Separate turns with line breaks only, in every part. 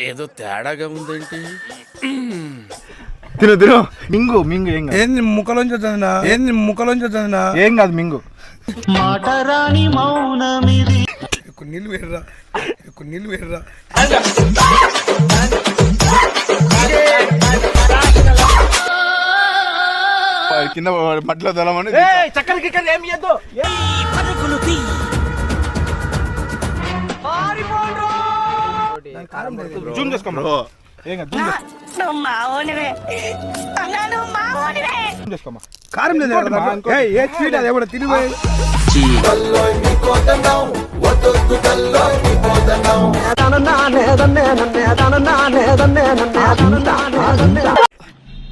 ఏదో తేడాగా ఉందేంటి?
తిను తిను మింగు మింగు. ఏం కాదు.
ఏంది ముక్కలోంచి చదివినా
ఏం కాదు మింగు.
మాట రాని మౌనమిది.
నీళ్ళు వేర్రా
కింద మట్టిలో తొలమని
చక్కని గిక్కలు ఏమి చేద్దు.
జూమ్ చేసుకో బ్రో. ఏం కాదు జూమ్ చేసుకోమా.
కారం లేదు ఏ స్వీట్ అది ఎవడో తిరిగి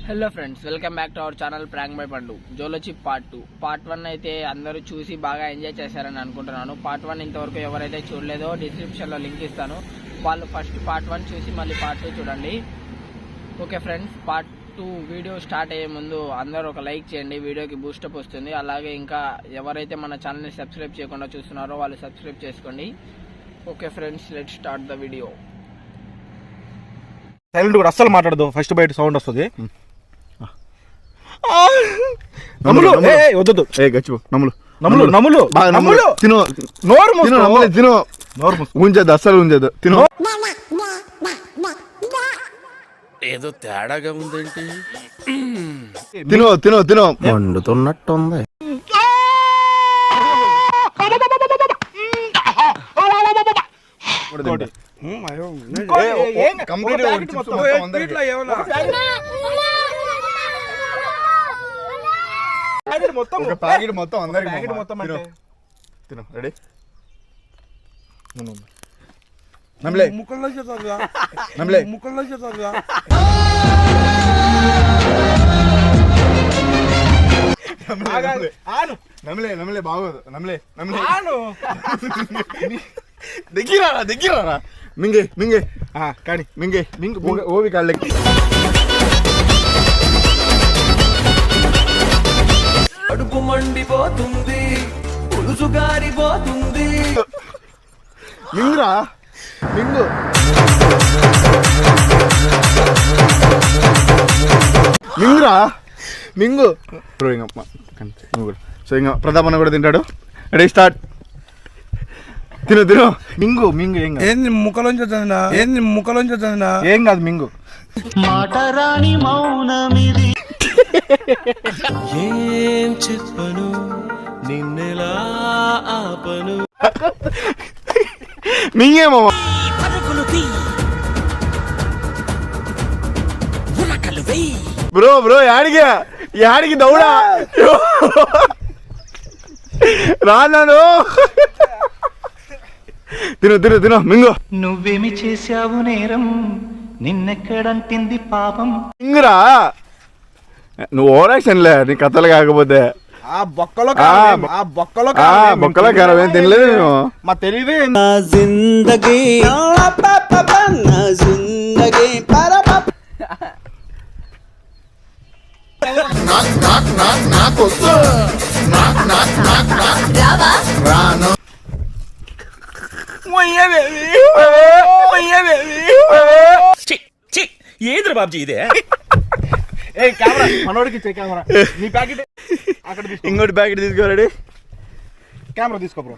hello friends, welcome back to our channel prank by పండు. జోలోచి పార్ట్ 1 అయితే అందరూ చూసి బాగా ఎంజాయ్ చేశారని అనుకుంటున్నాను. పార్ట్ 1 ఇంతవరకు ఎవరైతే చూడలేదో డిస్క్రిప్షన్లో లింక్ ఇస్తాను. వాళ్ళు ఫస్ట్ పార్ట్ 1 చూసి మళ్ళీ పార్ట్ 2 చూడండి. Okay friends, part 2 video start అయ్యే ముందు అందరూ ఒక లైక్ చేయండి, వీడియోకి బూస్టప్ వస్తుంది. అలాగే ఇంకా ఎవరైతే మన ఛానల్ని సబ్స్క్రైబ్ చేయకుండా చూస్తున్నారో వాళ్ళు సబ్స్క్రైబ్ చేసుకోండి. Okay friends, let's start the video.
Silent కూడా అస్సలు మాట్లాడదు. ఫస్ట్ బయట సౌండ్ వస్తుంది. నమ్ములు వద్దు. ఏ గచ్చు నమ్ములు నమ్ములు నమ్ములు బాగా నమ్ములు. తిను నోరు మూసుకో. నమ్ములు తిను. నోరు మూసుకో. ఉంచదు, అస్సలు ఉంచదు. తిను.
ఏదో తేడాగా ఉందేంటి?
తిను తిను తిను.
వండుతున్నట్టుంది.
ప్యాకెట్ మొత్తం అందరికి తిను. రెడీ. నమ్లే
ముక్కల్లో చేద్దా
నమ్లే
ముక్కల్లో చేద్దా
నమ్లే నమ్లే బాగోదు. నమ్లే నమ్లే దిగిరారా మింగే మింగే కానీ మింగే మింగ్ ఓవి కాళ్ళకి.
అడుపు మండిపోతుంది, పులుసు గారిపోతుంది.
మింగురా మింగు. మింగురా మింగు. సో ఇంకా ప్రతాప్ అన్న కూడా తింటాడు. Ready start. తిను తిను మింగు మింగు. ఏం కాదు.
ఏంది ముక్కలోంచి చదివినా
ఏం కాదు మింగు.
మాట రాని మౌనమిది.
ఏం చెప్పను నిన్నెలా ఆపను.
మింగేమో బ్రో బ్రో. యాడికి దౌడా రాను. తిను తిను తిను మింగు.
నువ్వేమి చేశావు నేరం, నిన్నెక్కడంటింది పాపం.
మింగురా. నువ్వు ఓరాక్షన్ లే నీ కథలు కాకపోతే.
బొక్కలో
కారం ఏం తినలేదు నేను.
మా తెలియదు.
ఏదిరా బాబ్జీ ఇదే?
మనోడికి కెమెరా. నీ ప్యాకెట్ అక్కడ తీసుకో.
ఇంకోటి ప్యాకెట్ తీసుకోవాలండి.
కెమెరా తీసుకో బ్రో.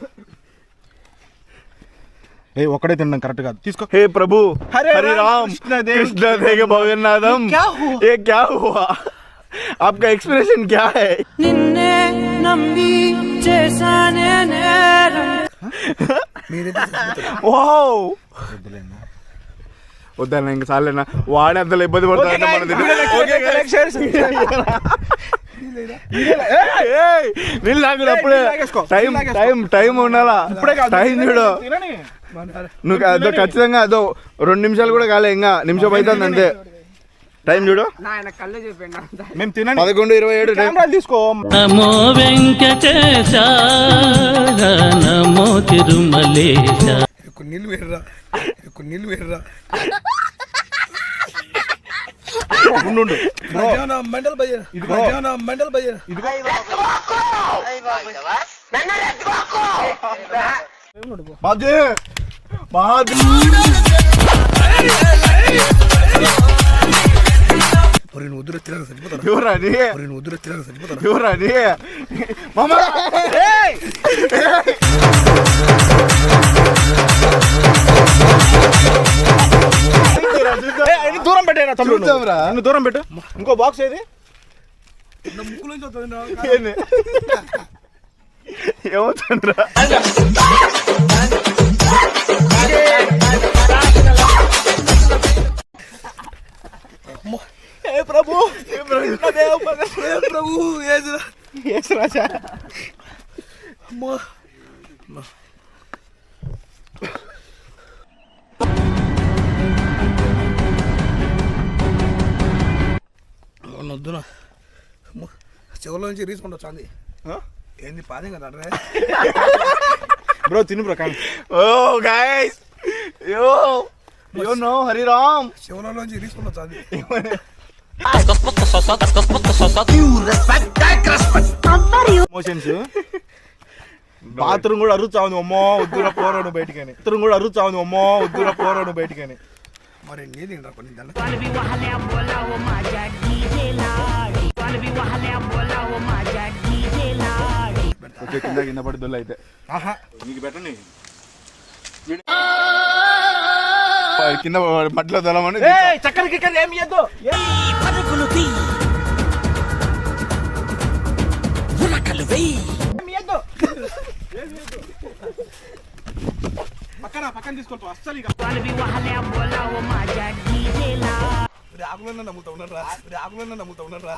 ఒక్కడే తిన్నాం కరెక్ట్ కాదు. తీసుకో.
హే ప్రభు హరి రామ్ कृष्ण देव भगन्नाथम ये क्या हुआ? आपका एक्सप्रेशन क्या है?
నిన్నే నమ్మి చేసానే నేరం.
వావ్ వద్దన్నా ఇంకా చాలేనా. వాడే అంతలో ఇబ్బంది పడతాడు. నీళ్ళు నాకు అప్పుడే టైం ఉండాలా. టైం చూడు నువ్వు. అదో ఖచ్చితంగా అదో 2 నిమిషాలు కూడా కాలే. ఇంకా నిమిషం అవుతుంది అంతే. టైం చూడు.
మేము తినండి.
11:27
తీసుకో.
నమో వెంకటేశ నమో తిరుమలేశ.
నీళ్ళు వేర్రా మెంటల్ బయ్యర్.
బాజీ ఎవరా నీ
నువ్వు వద్దురా తిరగ సరిపోతాను.
ఎవరా నీ మామ
దూరం పెట్టేరా తమ్ముడు,
చూద్దాంరా.
నువ్వు దూరం పెట్టు. ఇంకో బాక్స్ ఏది?
ఏంది? ఏమవుతుందిరా?
ఏ ప్రభు యేసు రాజా. అమ్మో వద్దునా. చెవుల నుంచి రీసుకుంటూ వచ్చింది. ఏంది పాదే కదా బ్రో, తిను బ్రో కానీ.
ఓ గైస్, యో నో హరిరామ్,
చెవుల నుంచి రీసుకుంటూ వచ్చింది.
మోషన్స్ బాత్రూమ్ కూడా అరుచా ఉంది. అమ్మో వద్దురా పోరా నువ్వు బయటికని. బాత్రూమ్ కూడా అరుచా ఉంది. అమ్మో వద్దురా పోరా నువ్వు బయటికని.
మరి నీది రా కొన్ని దాన్ని.
ఓకే, కింద పడి దొల్ల అయితే నీకు పెట్టండి. కింద మట్టిలో దొల్లమని
చక్కర కిక్కర్ ఏమి ఇయ్యద్దు. పక్కన తీసుకో అస్సలు. ఆకులన్నా నమ్ముతా ఉన్నారా? ఆకులన్నా నమ్ముతా ఉన్నారా?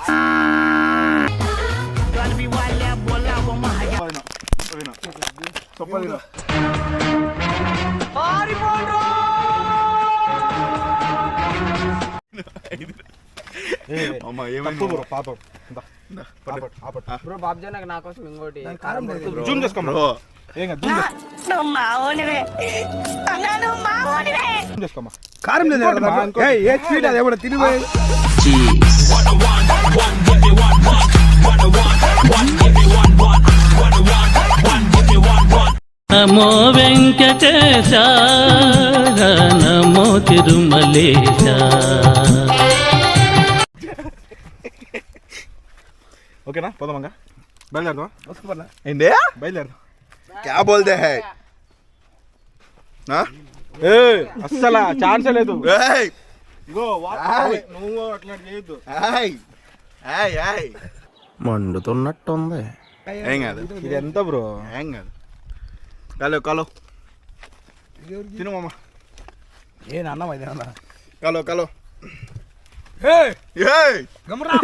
పాపం
బ్రో బాబ్జీ నాకు నా కోసం ఇంకోటి
జూమ్ చేసుకో బ్రో. ఏం కాదు, జూమ్ చేసుకోమ్మా. కారం లేదు ఏ స్వీట్ అది ఏమన్నా తినిపోయి.
నమో వెంకటేశ, నమో తిరుమలేశ.
ఓకేనా, పోదామంగా. బయలుదేరదా?
ఏంటి
బయలుదేరదా?
క్యా బోల్తే హై?
అస్సలు ఛాన్సే లేదు.
ఏయ్
ఇగో
ఏయ్.
నువ్వు అట్లా చేయొద్దు.
ఏయ్ ఏయ్ ఏయ్
మండుతున్నట్టుంది.
ఏం కాదు,
ఇది ఎంత బ్రో?
ఏం కాదు. కాలో
తిను మామ. ఏ నాన్న ఇది అన్న.
కాలో
ఏయ్
ఏయ్
గమరా.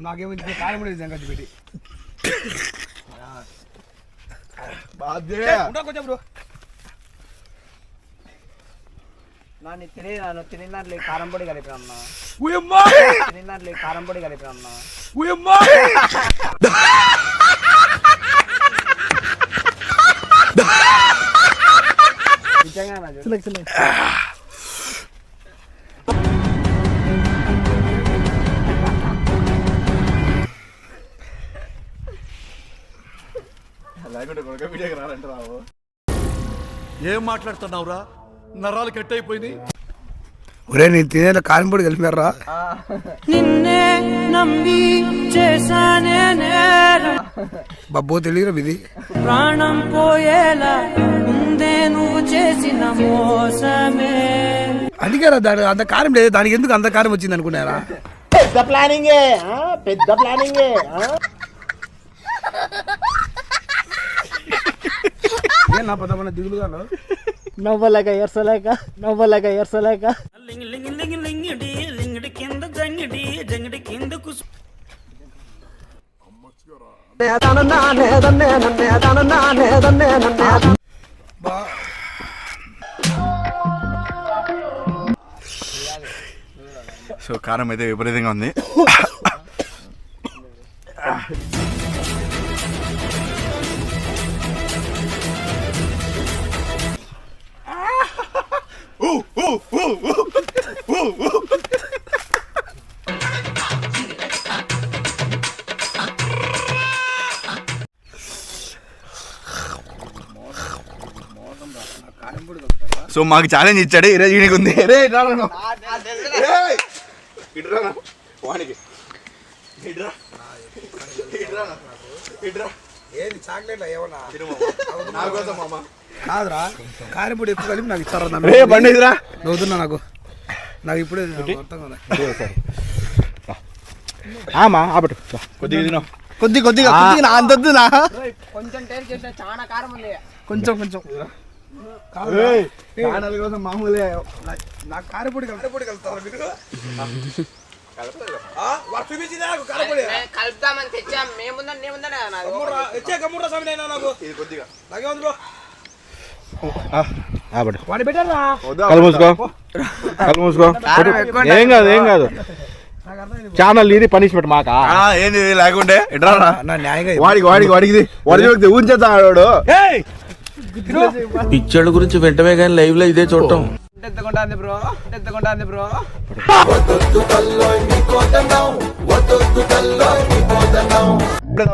నాకేమైంది కాలం సంగతి పెట్టి కొంచెం బ్రో.
ನಾನು ತಿನ್ನ దాంట్లో కారం పొడి కలిపిన అన్న. తిన్న దాంట్లో కారం పొడి కలిపిన అన్న. నిజంగా
ఏం మాట్లాడుతున్నావురా? నరాలు కట్ అయిపోయినాయి.
ఒరే నేను తినేలా కారం పొడి కలిపారా?
నిన్నే నమ్మి చేశానే నేరం,
బాబో తెలియరా ఇది.
ప్రాణం పోయేలా ముందే నువ్వు చేసిన మోసమే.
అందుకేరా దాని అంత కారం లేదు, దానికి ఎందుకు అంత కారం వచ్చింది అనుకున్నారా? పెద్ద ప్లానింగే. ఏం నా పదమన్న దిగులుగా
నవ్వలేక ఎర్సలేక
సో కారం అయితే విపరీతంగా ఉంది. సో మాకు ఛాలెంజ్ ఇచ్చాడు ఈరోజు ఈయనకి ఉంది రే వానికి
ఏది చాక్లెట్ ఏమన్నా కాదురా కారపొడి ఎక్కువ కలిపి నాకు ఇస్తారా
రే పండిరా
నవ్వుతున్నా నాకు ఇప్పుడే అర్థం కదా
ఆపట్టు కొద్దిగా కొద్దిగా అంతద్దు నా
కొంచెం టేస్ట్ చేసిన చాలా కారం ఉంది.
కొంచెం
ఛానల్ కోసం మామూలే
నాకు కారపొడి కలుపుతారా మీరు చూపించిందా నాకు కారపొడి
కలుపుతామని తెచ్చాం మేముందని
నాకు
ఇది కొద్దిగా
నాకేముంది బ్రో
ఆపట్టు
వాడి పెట్టారా
కళ్ళు మూసుకో ఏం కాదు ఛానల్ ఇది పనిష్మెంట్ మాకా ఏంది లేకుంటే ఎట్రా
నా న్యాయంగా
వాడికి ఊంచేస్తాడు
పిచ్చోళ్ళ గురించి వెంటనే కానీ లైవ్ లో ఇదే చూడటం.
ఎంతకుంటుంది బ్రో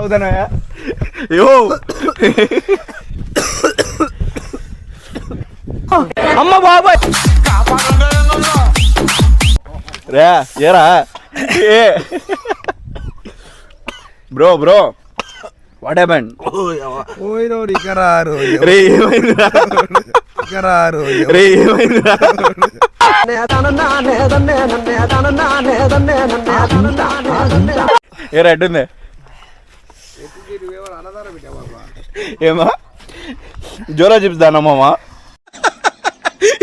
అవుతానా అయ్యో అమ్మ బాబాయ్ రే ఏరా ఏ బ్రో వాట్ హ్యాపెండ్
ఓయ్ ఇకరారు
రే ఏమైందిరా
ఇకరారు
రే ఏమైందిరా ఏ రెడ్ ఉంది ఏమా జోరా చిప్స్ దానమ్మా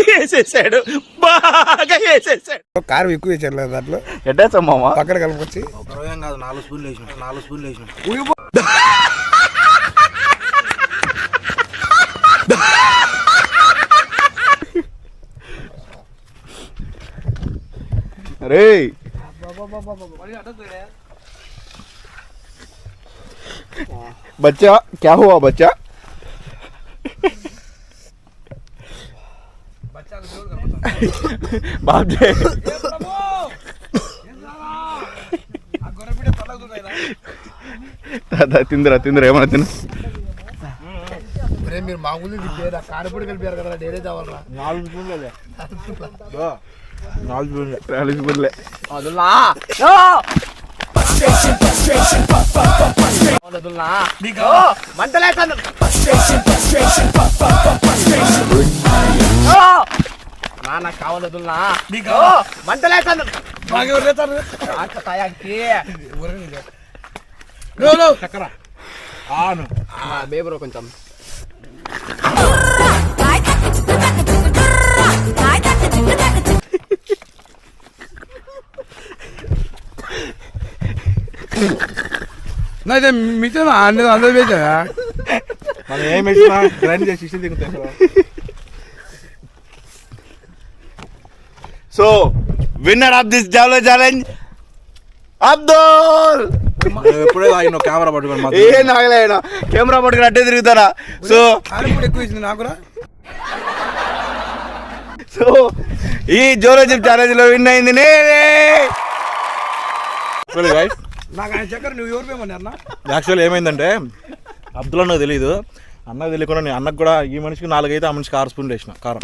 వేసేసాడు బాగా వేసేసాడు
కారం ఎక్కువ వేసారు దాంట్లో
ఎట్టేసమ్మా
పక్కన కలుపుకొచ్చి
4 స్పూన్లు వేసిన
రే बच्चा क्या हुआ बच्चा बाप जी తిందరా ఏమన్నా తిన
మీరు మామూలు కారపొడి కలిపారు కదా డైరీ కావాలరా
4 స్పూన్లే
నాకు కావాలదుల్లా మంటలేస్తాను బేబ్రో కొంచెం
అయితే మిగతా అందరూ వేసా
మనం ఏం వేసినా గ్రైండ్ చేసి ఇష్టం తింటాం సో విన్నర్ ఆఫ్ దిస్ జావ్లో ఛాలెంజ్ అబ్దుల్
ఎప్పుడే ఆయన కెమెరా పట్టుకొని
ఏ నాగలేనా కెమెరా పట్టుకుని అట్టే తిరుగుతారా సో
కారపొడి ఎక్కువ వేసింది నాకురా
సో ఈ జోలో చిప్ ఛాలెంజ్ లో విన్ అయింది నేనే
నాకు ఆయన చక్కర నువ్వు ఎవరు పేమన్నా
యాక్చువల్ ఏమైందంటే అబ్దుల్ నాకు తెలియదు అన్నకు తెలియకుండా నేను అన్నకు కూడా ఈ మనిషికి 4 అయితే ఆ మనిషికి 6 స్పూన్లు వేసిన కారం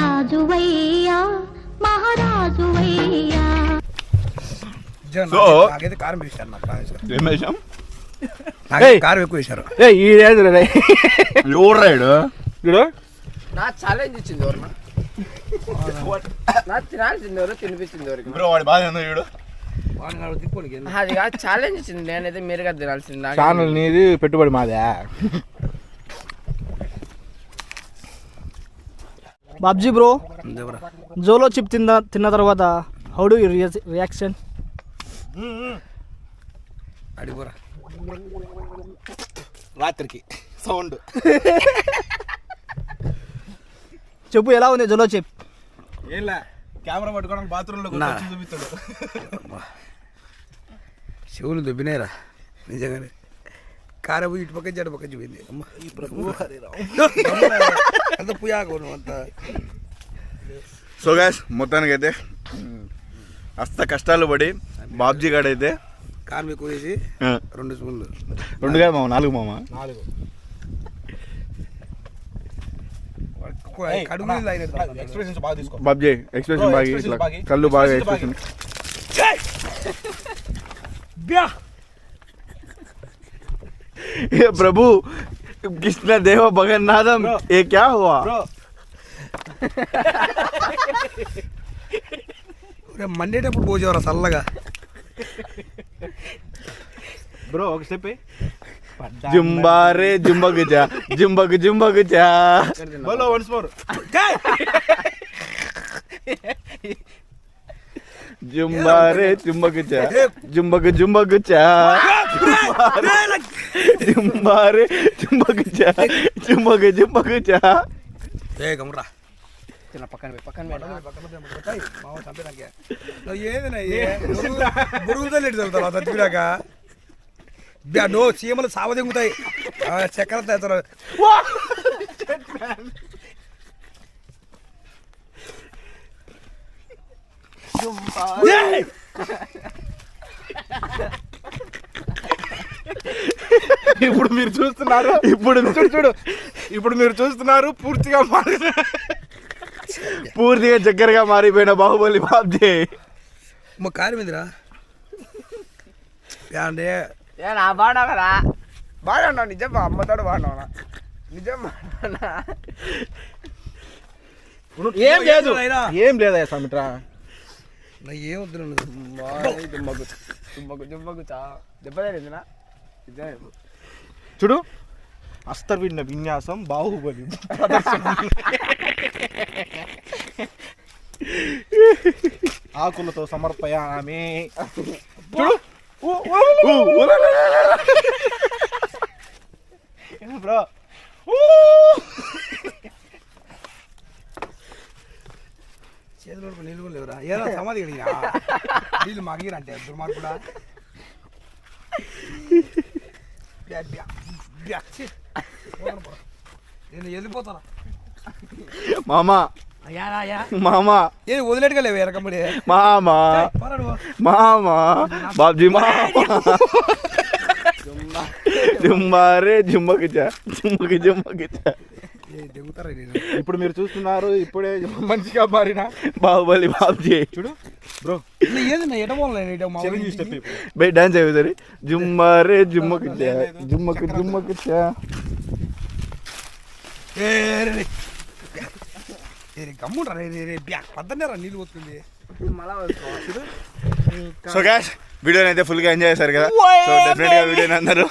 నాకైతే కారం వేసారు నాకు
ఏం వేసాం
కారం ఎక్కువ వేశారు
ఎవరు రాయుడు చూడు
నా ఛాలెంజ్ ఇచ్చింది ఎవరు నా తినాల్సింది ఎవరు తినిపించింది ఎవరికి
బ్రో వాడి బాధ ఏందో చూడు
అది కాదు ఛాలెంజ్ ఇచ్చింది నేనైతే మీరుగా తినాల్సింది
ఛానల్ నీది పెట్టుబడి మాదే
బాబ్జీ బ్రో జోలో చిప్ తిన్న తర్వాత హౌ డు రియాక్షన్
అడిపోరా
రాత్రికి సౌండ్
చెప్పు ఎలా ఉంది జోలో చిప్
ఏంలా కెమెరా పట్టుకోవడానికి బాత్రూంలో చూపిస్తాడు
చెవులు దుబ్బినాయిరా నిజంగానే కారం ఇటు పక్క జడ పక్క చూపింది అంత పుయాకు అంత
సో గాయ్స్ మొత్తానికి అయితే అస్త కష్టాలు పడి బాబ్జీ గాడు అయితే
కారం ఎక్కువ వేసి 2 స్పూన్లు
2 కాదు మామ 4 మామ
ఎక్కువ కడుగు నీళ్ళు తాగినట్టు.
ఎక్స్ప్రెషన్స్ బాగా తీసుకో.
బాబ్జీ ఎక్స్ప్రెషన్
Bro,
బాగా
expression
ఇట్లా
బాగా.
కళ్ళు బాగా
Expression
ఎక్స్ప్రెషన్ प्रभु कृष्ण देव भगन्नाथम ये क्या हुआ
మండేటప్పుడు పోసేవారా చల్లగా.
బ్రో ఒక స్టెప్
जुम्बारे जुम्बक जा जुम्बक जुम्बक जा
बोलो वंस मोर.
जुम्बारे जुम्बक जा जुम्बक जुम्बक जा जुम्बारे जुम्बक जा जुम्बक जुम्बक जा
గమ్రా పక్కన మామ చంపేదాకే ఏది బురుగుతో లేట్ చదువుతావు చచ్చిపోయాక నో చీమలు సావదెంగుతాయి చక్కెర తెస్తారు.
ఇప్పుడు మీరు చూస్తున్నారు, ఇప్పుడు చూడు ఇప్పుడు మీరు చూస్తున్నారు పూర్తిగా మారిన
పూర్తిగా చక్కెరగా మారిపోయిన బాహుబలి బాబ్జీ.
మా కారు మీదరా అంటే
నా బాగా కదా బాగా ఉన్నావు. నిజం అమ్మతోడు బాగున్నావునా? నిజం
ఏం లేదు ఏం లేదా సమిట్రా
నా ఏమొద్దు
దెబ్బతిందినా?
చూడు అస్తవిన్న విన్యాసం బాహుబలి ఆకులతో సమర్పయామి. చూడు బ్రో
చేతులు నీళ్ళు కూడా లేవురా. ఏదో సమాధి అడిగినా నీళ్ళు మగిరంటే దుర్మార్గుడా. నేను వెళ్ళిపోతానా
మామా మామా
ఏ వదిలేట్టుగా లేవు ఎరకమ్మడి
మామా మామా బాబ్జీ మామా జుమ్మారే జుమ్మకి జా జుమ్మకి జుమ్మకి జా.
దిగుతారా
ఇప్పుడు మీరు చూస్తున్నారు ఇప్పుడే మంచిగా మారిన
బాహుబలి బాబ్జీ.
చూడు బ్రో
ఏది నా
చిరంజీవి స్టెప్ ఇప్పుడు.
బై డాన్స్ అయ్యి సరే జుమ్మారే జుమ్మకి జా జుమ్మకి జుమ్మకి జా.
గమ్ముంటారా పద్దనేరా నీళ్ళు పోతుంది.
సో గాయ్స్ వీడియోని అయితే ఫుల్గా ఎంజాయ్ చేశారు కదా. సో డెఫినెట్గా వీడియోని అందరూ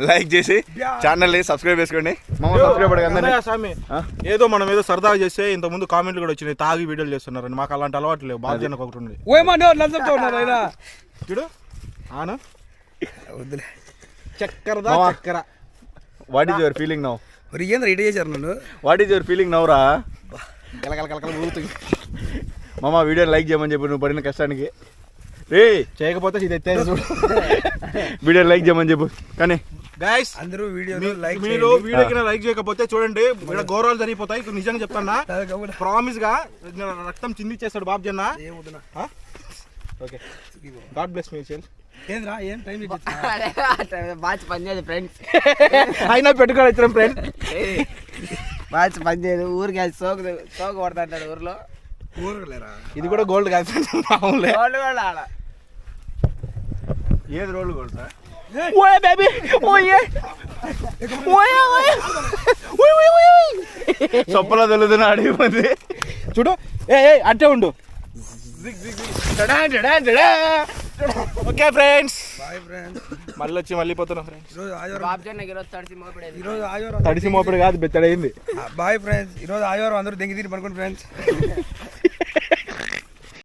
లైక్ చేసి ఛానల్ని సబ్స్క్రైబ్ చేసుకోండి. సబ్స్క్రైబ్ అందరూ
స్వామి ఏదో మనం ఏదో సరదాగా చేస్తే ఇంతకుముందు కామెంట్లు కూడా వచ్చినాయి తాగి వీడియోలు చేస్తున్నారని. మాకు అలాంటి అలవాటు లేవు. బాగా జనకు ఒకటి ఉంది. చూడు ఆను
వద్దులే
చక్కరదా చక్కర.
What is your feeling now?
మరి ఏంద్ర రెడీ చేశారు నన్ను.
What is your feeling now రా?
కలకల ఊగుతుంది.
మామ వీడియోని లైక్ చేయమని చెప్పి నువ్వు పడిన కష్టానికి. రే
చేయకపోతే ఇది ఎత్తే చూడు.
వీడియో లైక్ చేయమని చెప్పు. కానీ
గైస్
అందరూ వీడియో లైక్
మీరు వీడియోకి లైక్ చేయకపోతే చూడండి ఇక్కడ గౌరవాలు జరిగిపోతాయి. ఇప్పుడు నిజంగా చెప్తానా ప్రామిస్ గా రక్తం చిందిచ్చేస్తాడు బాబ్జీ అన్న. ఓకే గాడ్ బ్లెస్ మీ చెల్.
ఏంద్రా ఏం టైం
బాగా పనిచేయదు ఫ్రెండ్స్.
అయినా పెట్టుకోవాలి ఇచ్చిన ఫ్రెండ్
బాగా పనిచేయదు. ఊరికి సోకు పడతాడు ఊర్లో.
ఊరలేరా
ఇది కూడా గోల్డ్ కాదు మామూలే.
వాళ్ళు కూడా ఆడ
ఏది రోల్ గోల్డ్ సార్? చొప్పలా తెలుదున అడిగిపోతే
చూడు ఏ అట్టే ఉండు. Okay friends
boy friends.
మళ్ళీ వచ్చి మళ్ళీ పోతున్నా ఫ్రెండ్స్.
ఈరోజు ఆదివారం. ఈరోజు ఆదివారం
తడిసి మోపడి కాదు బెత్తడైంది.
Bye friends. ఈరోజు ఆదివారం అందరూ దెంగి తిరిగి పడుకోండి ఫ్రెండ్స్.